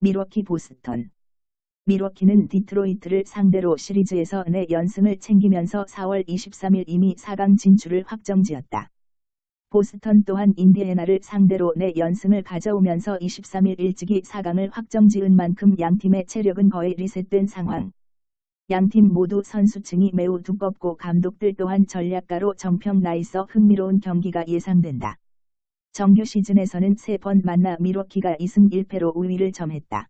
밀워키 보스턴. 밀워키는 디트로이트를 상대로 시리즈에서 4연승을 챙기면서 4월 23일 이미 4강 진출을 확정지었다. 보스턴 또한 인디애나를 상대로 4연승을 가져오면서 23일 일찍이 4강을 확정지은 만큼 양팀의 체력은 거의 리셋된 상황. 양팀 모두 선수층이 매우 두껍고 감독들 또한 전략가로 정평 나 있어 흥미로운 경기가 예상된다. 정규 시즌에서는 3번 만나 밀워키가 2승 1패로 우위를 점했다.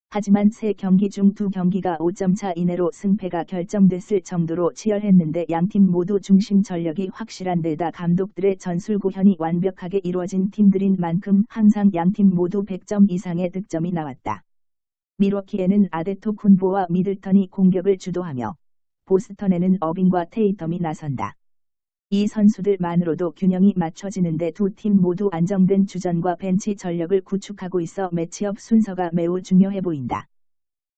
하지만 3경기 중 2경기가 5점차 이내로 승패가 결정됐을 정도로 치열했는데 양팀 모두 중심 전력이 확실한 데다 감독들의 전술 구현이 완벽하게 이루어진 팀들인 만큼 항상 양팀 모두 100점 이상의 득점이 나왔다. 밀워키에는 아데토쿤보와 미들턴이 공격을 주도하며 보스턴에는 어빙과 테이텀이 나선다. 이 선수들만으로도 균형이 맞춰지는데 두 팀 모두 안정된 주전과 벤치 전력을 구축하고 있어 매치업 순서가 매우 중요해 보인다.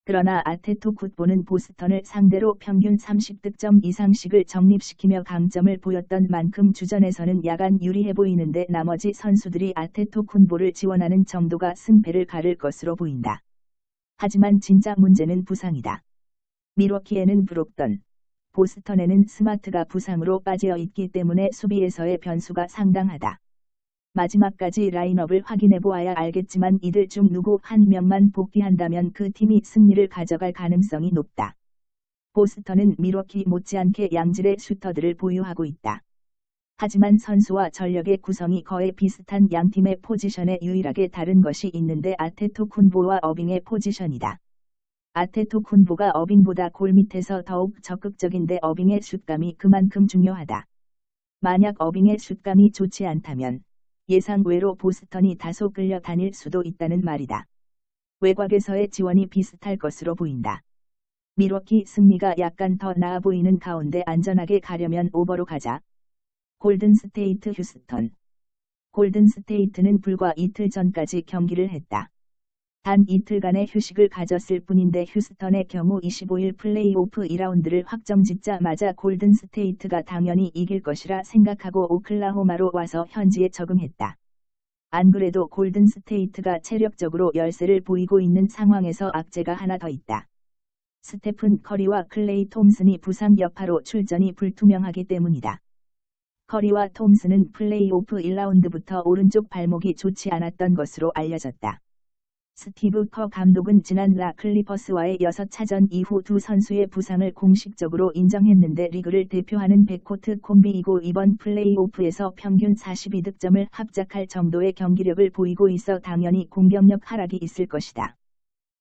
그러나 아데토쿤보는 보스턴을 상대로 평균 30득점 이상씩을 적립시키며 강점을 보였던 만큼 주전에서는 야간 유리해 보이는데 나머지 선수들이 아데토쿤보를 지원하는 정도가 승패를 가를 것으로 보인다. 하지만 진짜 문제는 부상이다. 밀워키에는 브록던, 보스턴에는 스마트가 부상으로 빠져 있기 때문에 수비에서의 변수가 상당하다. 마지막까지 라인업을 확인해 보아야 알겠지만 이들 중 누구 한 명만 복귀한다면 그 팀이 승리를 가져갈 가능성이 높다. 보스턴은 밀워키 못지않게 양질의 슈터들을 보유하고 있다. 하지만 선수와 전력의 구성이 거의 비슷한 양팀의 포지션에 유일하게 다른 것이 있는데 아데토쿤보와 어빙의 포지션이다. 아데토쿤보가 어빙보다 골 밑에서 더욱 적극적인데 어빙의 슛감이 그만큼 중요하다. 만약 어빙의 슛감이 좋지 않다면 예상외로 보스턴이 다소 끌려다닐 수도 있다는 말이다. 외곽에서의 지원이 비슷할 것으로 보인다. 밀워키 승리가 약간 더 나아 보이는 가운데 안전하게 가려면 오버로 가자. 골든스테이트 휴스턴. 골든스테이트는 불과 이틀 전까지 경기를 했다. 단 이틀간의 휴식을 가졌을 뿐인데 휴스턴의 경우 25일 플레이오프 2라운드를 확정짓자마자 골든스테이트가 당연히 이길 것이라 생각하고 오클라호마로 와서 현지에 적응했다. 안 그래도 골든스테이트가 체력적으로 열세를 보이고 있는 상황에서 악재가 하나 더 있다. 스테픈 커리와 클레이 톰슨이 부상 여파로 출전이 불투명하기 때문이다. 커리와 톰슨은 플레이오프 1라운드부터 오른쪽 발목이 좋지 않았던 것으로 알려졌다. 스티브 커 감독은 지난 라 클리퍼스와의 6차전 이후 두 선수의 부상을 공식적으로 인정했는데 리그를 대표하는 백코트 콤비이고 이번 플레이오프에서 평균 42득점을 합작할 정도의 경기력을 보이고 있어 당연히 공격력 하락이 있을 것이다.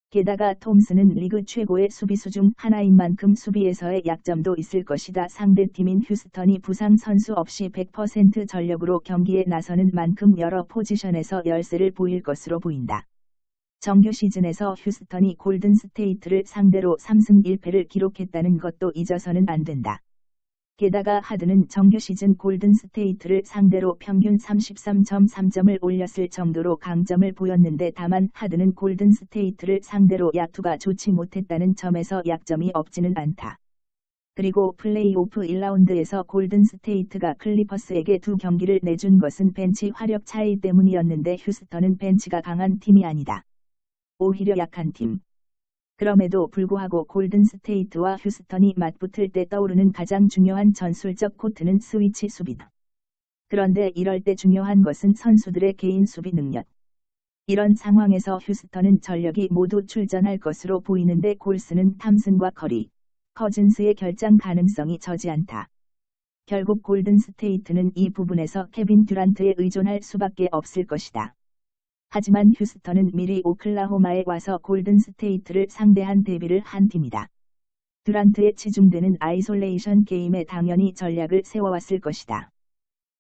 게다가 톰슨은 리그 최고의 수비수 중 하나인 만큼 수비에서의 약점도 있을 것이다. 상대팀인 휴스턴이 부상 선수 없이 100% 전력으로 경기에 나서는 만큼 여러 포지션에서 열세를 보일 것으로 보인다. 정규 시즌에서 휴스턴이 골든스테이트를 상대로 3승 1패를 기록했다는 것도 잊어서는 안 된다. 게다가 하드는 정규 시즌 골든스테이트를 상대로 평균 33.3점을 올렸을 정도로 강점을 보였는데 다만 하드는 골든스테이트를 상대로 야투가 좋지 못했다는 점에서 약점이 없지는 않다. 그리고 플레이오프 1라운드에서 골든스테이트가 클리퍼스에게 2경기를 내준 것은 벤치 화력 차이 때문이었는데 휴스턴은 벤치가 강한 팀이 아니다. 오히려 약한 팀. 그럼에도 불구하고 골든스테이트와 휴스턴이 맞붙을 때 떠오르는 가장 중요한 전술적 코트는 스위치 수비다. 그런데 이럴 때 중요한 것은 선수들의 개인 수비 능력. 이런 상황에서 휴스턴은 전력이 모두 출전할 것으로 보이는데 골스는 탐슨과 커리, 커즌스의 결장 가능성이 저지 않다. 결국 골든스테이트는 이 부분에서 케빈 듀란트에 의존할 수밖에 없을 것이다. 하지만 휴스턴은 미리 오클라호마에 와서 골든스테이트를 상대한 데뷔를 한 팀이다. 듀란트에 치중되는 아이솔레이션 게임에 당연히 전략을 세워왔을 것이다.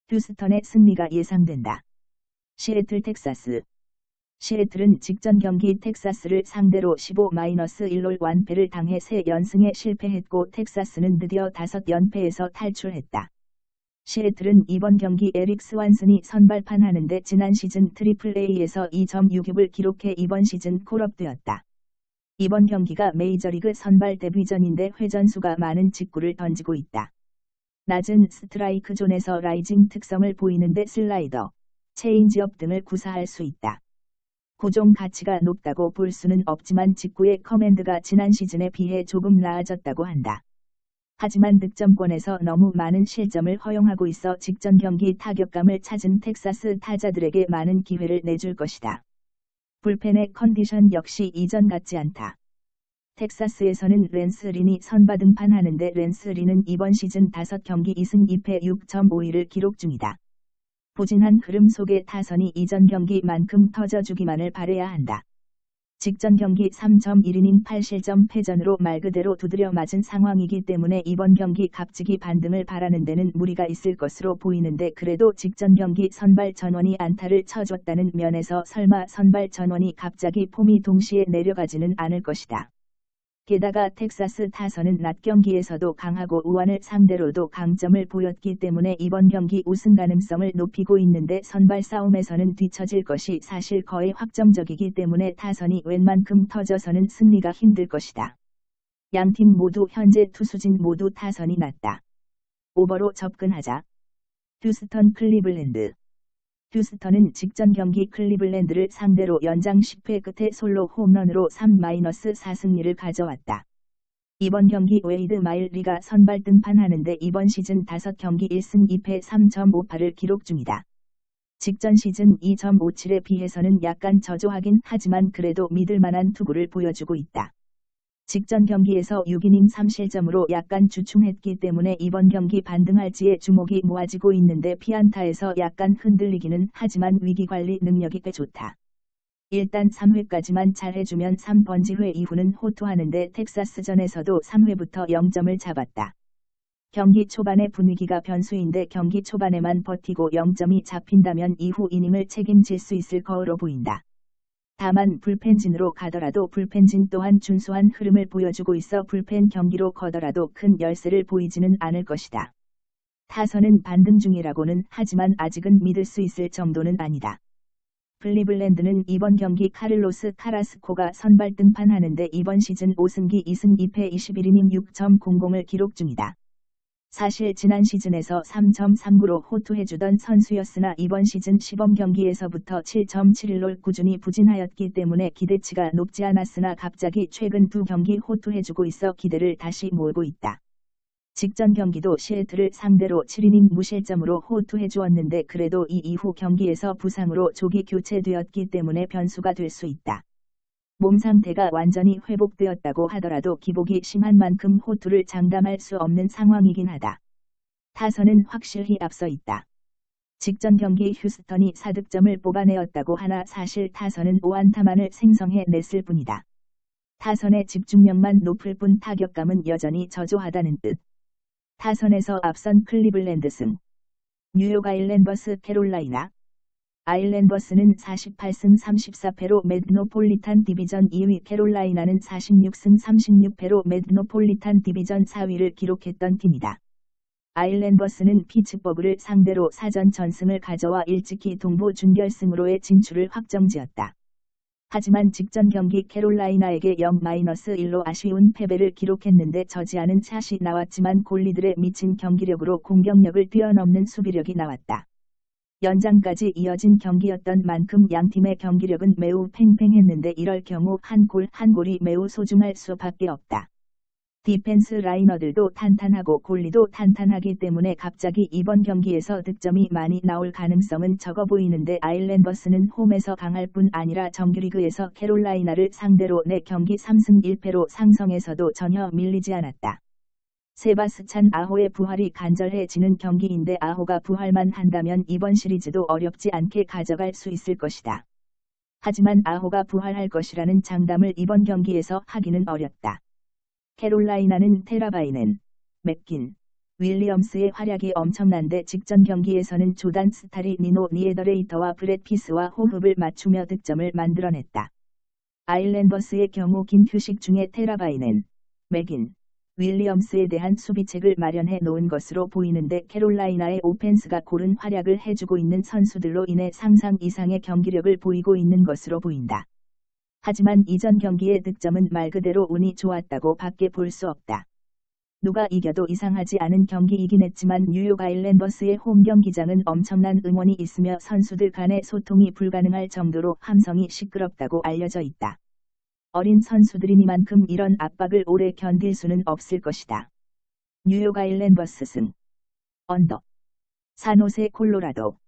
휴스턴의 승리가 예상된다. 시애틀 텍사스. 시애틀은 직전 경기 텍사스를 상대로 15-1로 완패를 당해 3연승에 실패했고 텍사스는 드디어 5연패에서 탈출했다. 시애틀은 이번 경기 에릭 스완슨이 선발판 하는데 지난 시즌 트리플A에서 2.66을 기록해 이번 시즌 콜업되었다. 이번 경기가 메이저리그 선발 데뷔전인데 회전수가 많은 직구를 던지고 있다. 낮은 스트라이크 존에서 라이징 특성을 보이는데 슬라이더, 체인지업 등을 구사할 수 있다. 고종 가치가 높다고 볼 수는 없지만 직구의 커맨드가 지난 시즌에 비해 조금 나아졌다고 한다. 하지만 득점권에서 너무 많은 실점을 허용하고 있어 직전 경기 타격감을 찾은 텍사스 타자들에게 많은 기회를 내줄 것이다. 불펜의 컨디션 역시 이전 같지 않다. 텍사스에서는 랜스 린이 선발 등판하는데 랜스 린은 이번 시즌 5경기 2승 2패 6.52를 기록 중이다. 부진한 흐름 속에 타선이 이전 경기만큼 터져주기만을 바라야 한다. 직전 경기 3.1이닝 8실점 패전으로 말 그대로 두드려 맞은 상황이기 때문에 이번 경기 갑자기 반등을 바라는 데는 무리가 있을 것으로 보이는데 그래도 직전 경기 선발 전원이 안타를 쳐줬다는 면에서 설마 선발 전원이 갑자기 폼이 동시에 내려가지는 않을 것이다. 게다가 텍사스 타선은 낮 경기에서도 강하고 우완을 상대로도 강점을 보였기 때문에 이번 경기 우승 가능성을 높이고 있는데 선발 싸움에서는 뒤처질 것이 사실 거의 확정적이기 때문에 타선이 웬만큼 터져서는 승리가 힘들 것이다. 양팀 모두 현재 투수진 모두 타선이 낮다. 오버로 접근하자. 휴스턴 클리블랜드. 휴스턴은 직전 경기 클리블랜드를 상대로 연장 10회 끝에 솔로 홈런으로 3-4승리를 가져왔다. 이번 경기 웨이드 마일리가 선발 등판하는데 이번 시즌 5경기 1승 2패 3.58을 기록 중이다. 직전 시즌 2.57에 비해서는 약간 저조하긴 하지만 그래도 믿을만한 투구를 보여주고 있다. 직전 경기에서 6이닝 3실점으로 약간 주춤했기 때문에 이번 경기 반등할지에 주목이 모아지고 있는데 피안타에서 약간 흔들리기는 하지만 위기관리 능력이 꽤 좋다. 일단 3회까지만 잘해주면 3번지회 이후는 호투하는데 텍사스전에서도 3회부터 0점을 잡았다. 경기 초반의 분위기가 변수인데 경기 초반에만 버티고 0점이 잡힌다면 이후 이닝을 책임질 수 있을 거로 보인다. 다만 불펜진으로 가더라도 불펜진 또한 준수한 흐름을 보여주고 있어 불펜 경기로 거더라도 큰 열세를 보이지는 않을 것이다. 타선은 반등 중이라고는 하지만 아직은 믿을 수 있을 정도는 아니다. 클리블랜드는 이번 경기 카를로스 카라스코가 선발 등판하는데 이번 시즌 5승기 2승 2패 21이닝 6.00을 기록 중이다. 사실 지난 시즌에서 3.39로 호투해주던 선수였으나 이번 시즌 시범 경기에서부터 7.71로 꾸준히 부진하였기 때문에 기대치가 높지 않았으나 갑자기 최근 2경기 호투해주고 있어 기대를 다시 모으고 있다. 직전 경기도 시애틀을 상대로 7이닝 무실점으로 호투해주었는데 그래도 이 이후 경기에서 부상으로 조기 교체되었기 때문에 변수가 될 수 있다. 몸 상태가 완전히 회복되었다고 하더라도 기복이 심한 만큼 호투를 장담할 수 없는 상황이긴 하다. 타선은 확실히 앞서 있다. 직전 경기 휴스턴이 4득점을 뽑아내었다고 하나 사실 타선은 5안타만을 생성해 냈을 뿐이다. 타선의 집중력만 높을 뿐 타격감은 여전히 저조하다는 뜻. 타선에서 앞선 클리블랜드 승. 뉴욕 아일랜더스 캐롤라이나. 아일랜더스는 48승 34패로 메트로폴리탄 디비전 2위 캐롤라이나는 46승 36패로 메트로폴리탄 디비전 4위를 기록했던 팀이다. 아일랜더스는 피츠버그를 상대로 사전 전승을 가져와 일찍이 동부 준결승으로의 진출을 확정지었다. 하지만 직전 경기 캐롤라이나에게 0-1로 아쉬운 패배를 기록했는데 저지하는 샷이 나왔지만 골리들의 미친 경기력으로 공격력을 뛰어넘는 수비력이 나왔다. 연장까지 이어진 경기였던 만큼 양팀의 경기력은 매우 팽팽했는데 이럴 경우 한 골 한 골이 매우 소중할 수밖에 없다. 디펜스 라이너들도 탄탄하고 골리도 탄탄하기 때문에 갑자기 이번 경기에서 득점이 많이 나올 가능성은 적어 보이는데 아일랜더스는 홈에서 강할 뿐 아니라 정규리그에서 캐롤라이나를 상대로 4경기 3승 1패로 상성에서도 전혀 밀리지 않았다. 세바스찬 아호의 부활이 간절해지는 경기인데 아호가 부활만 한다면 이번 시리즈도 어렵지 않게 가져갈 수 있을 것이다. 하지만 아호가 부활할 것이라는 장담을 이번 경기에서 하기는 어렵다. 캐롤라이나는 테라바이넨, 맥긴, 윌리엄스의 활약이 엄청난데 직전 경기에서는 조단 스타리 니노 니에더레이터와 브렛 피스와 호흡을 맞추며 득점을 만들어냈다. 아일랜더스의 경우 긴 휴식 중에 테라바이넨, 맥긴, 윌리엄스에 대한 수비책을 마련해 놓은 것으로 보이는데 캐롤라이나의 오펜스가 고른 활약을 해주고 있는 선수들로 인해 상상 이상의 경기력을 보이고 있는 것으로 보인다. 하지만 이전 경기의 득점은 말 그대로 운이 좋았다고 밖에 볼 수 없다. 누가 이겨도 이상하지 않은 경기이긴 했지만 뉴욕 아일랜더스의 홈 경기장은 엄청난 응원이 있으며 선수들 간의 소통이 불가능할 정도로 함성이 시끄럽다고 알려져 있다. 어린 선수들이니만큼 이런 압박을 오래 견딜 수는 없을 것이다. 뉴욕 아일랜더스 승. 언더. 산호세 콜로라도.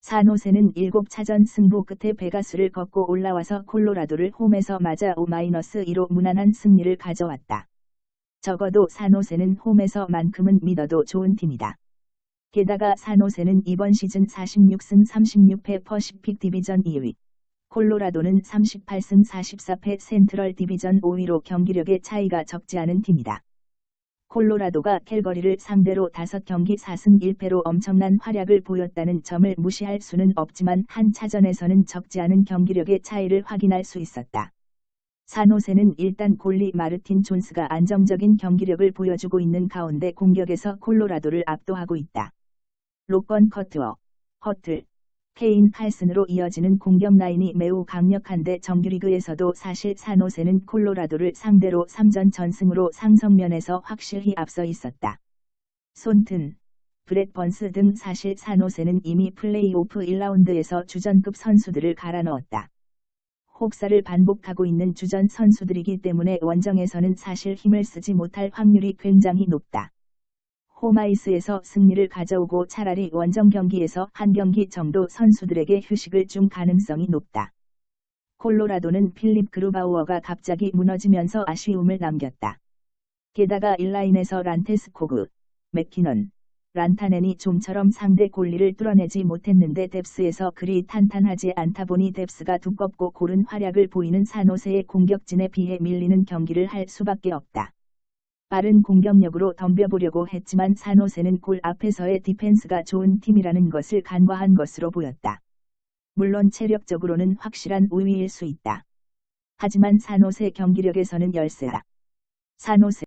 산호세는 7차전 승부 끝에 베가스를 걷고 올라와서 콜로라도를 홈에서 맞아 5-2로 무난한 승리를 가져왔다. 적어도 산호세는 홈에서만큼은 믿어도 좋은 팀이다. 게다가 산호세는 이번 시즌 46승 36패 퍼시픽 디비전 2위. 콜로라도는 38승 44패 센트럴 디비전 5위로 경기력의 차이가 적지 않은 팀이다. 콜로라도가 캘거리를 상대로 5경기 4승 1패로 엄청난 활약을 보였다는 점을 무시할 수는 없지만 한 차전에서는 적지 않은 경기력의 차이를 확인할 수 있었다. 산호세는 일단 골리 마르틴 존스가 안정적인 경기력을 보여주고 있는 가운데 공격에서 콜로라도를 압도하고 있다. 로건 커트워, 허틀, 케인 팔슨으로 이어지는 공격 라인이 매우 강력한데 정규리그에서도 사실 산호세는 콜로라도를 상대로 3전 전승으로 상성면에서 확실히 앞서 있었다. 손튼, 브렛 번스 등 사실 산호세는 이미 플레이오프 1라운드에서 주전급 선수들을 갈아넣었다. 혹사를 반복하고 있는 주전 선수들이기 때문에 원정에서는 사실 힘을 쓰지 못할 확률이 굉장히 높다. 홈아이스에서 승리를 가져오고 차라리 원정 경기에서 한 경기 정도 선수들에게 휴식을 준 가능성이 높다. 콜로라도는 필립 그루바우어가 갑자기 무너지면서 아쉬움을 남겼다. 게다가 1라인에서 란테스코그, 맥키넌, 란타넨이 좀처럼 상대 골리를 뚫어내지 못했는데 뎁스에서 그리 탄탄하지 않다 보니 뎁스가 두껍고 고른 활약을 보이는 산호세의 공격진에 비해 밀리는 경기를 할 수밖에 없다. 빠른 공격력으로 덤벼보려고 했지만 산호세는 골 앞에서의 디펜스가 좋은 팀이라는 것을 간과한 것으로 보였다. 물론 체력적으로는 확실한 우위일 수 있다. 하지만 산호세 경기력에서는 열세다. 산호세